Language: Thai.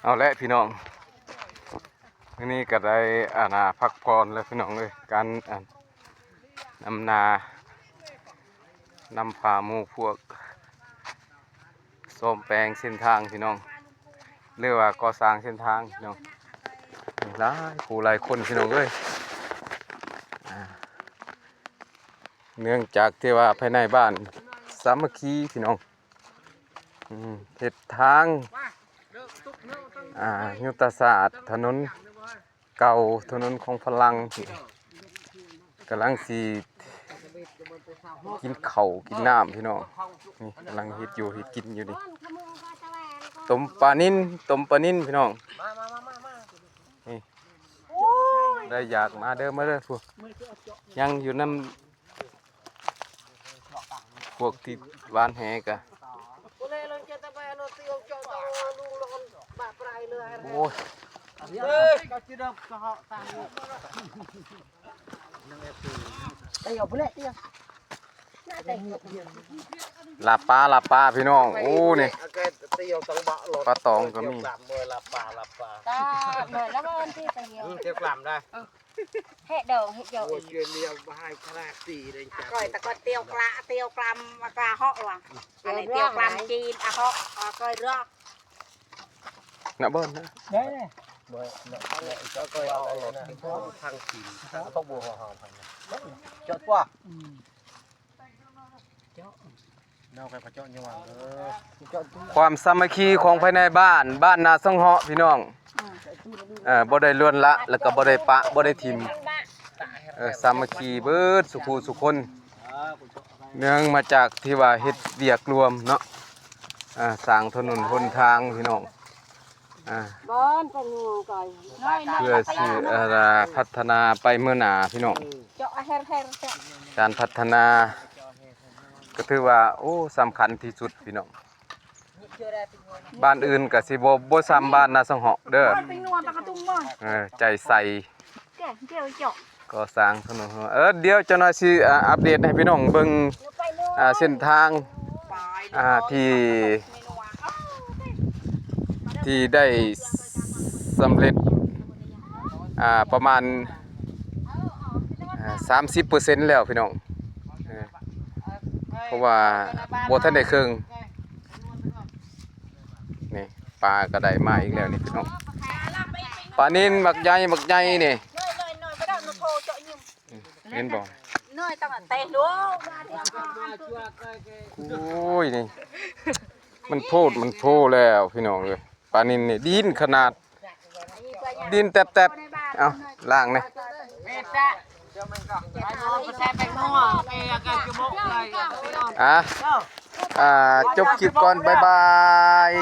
เอาละพี่น้องทีนี้ก็ได้พักผ่อนแล้วพี่น้องเลยการนำนานำพาหมู่พวกซ่อมแปลงเส้นทางพี่น้องเรียกว่าก่อสร้างเส้นทางพี่น้องหลายผู้หลายคนพี่น้องเลยเนื่องจากที่ว่าภายในบ้านสามัคคีพี่น้องเฮ็ดทางยุทธศาสตร์ถนนเก่าถนนของพลังกำลังสีกินข้าวกินน้ำพี่น้องนี่กำลังเฮ็ดอยู่เฮ็ดกินอยู่นี่ต้มปลานิ่นพี่น้องนี่ได้อยากมาเด้อพวกยังอยู่น้ำพวกที่บ้านแหกะโอ้ยลาปลาพี่น้องโอ้นี่ปลาตองก็มีตาเหมือนแล้วมันที่เตียวเที่ยวกลับได้เฮ็ดเดิมเฮ็ดเดียว โอ้ยเกี่ยวเลี้ยวมาให้คลาสีเลยจ้ะ ก้อยตะกอนเตียวกลามากาเหาะว่ะอันนี้เตียวกลามจีนเหาะก้อยรอกนะเบิ้ลนะได้เลยเมื่อก็เคยเอาทางสีต้องบัวหอมจอดว่าเราไปประจอนยังหวังความสามัคคีของภายในบ้านนาสังเหาะพี่น้องบ่ได้ล้วนละแล้วก็บ่ได้ปะบ่ได้ทิมสามัคคีเบิดสุขุสุคนเนื่องมาจากที่ว่าเฮ็ดเวียกรวมเนาะสร้างถนนหนทางพี่น้องบ้านเป็นงูก่อยเพื่อสิพัฒนาไปเมื่อหน้าพี่น้องการพัฒนาก็ถือว่าโอ้สำคัญที่สุดพี่น้องบ้านอื่นก็สิบ่ซ้ำบ้านนาสังเหาะเด้อใจใส่ก็สร้างถนนเดี๋ยวเจ้าหน้าที่อัปเดตให้พี่น้องเบิ่งเส้นทางที่ได้สำเร็จประมาณ30%แล้วพี่น้องเพราะว่าบ่ทันได้ครึ่งนี่ปลาก็ได้มาอีกแล้วนี่พี่น้องปลานิลบักใหญ่นี่เห็นบ่โอ้ยนี่มันโพดแล้วพี่น้องเลยปลานิลนี่ดินขนาดดินแตบๆเอาล้างนะจบคลิปก่อนบ๊ายบาย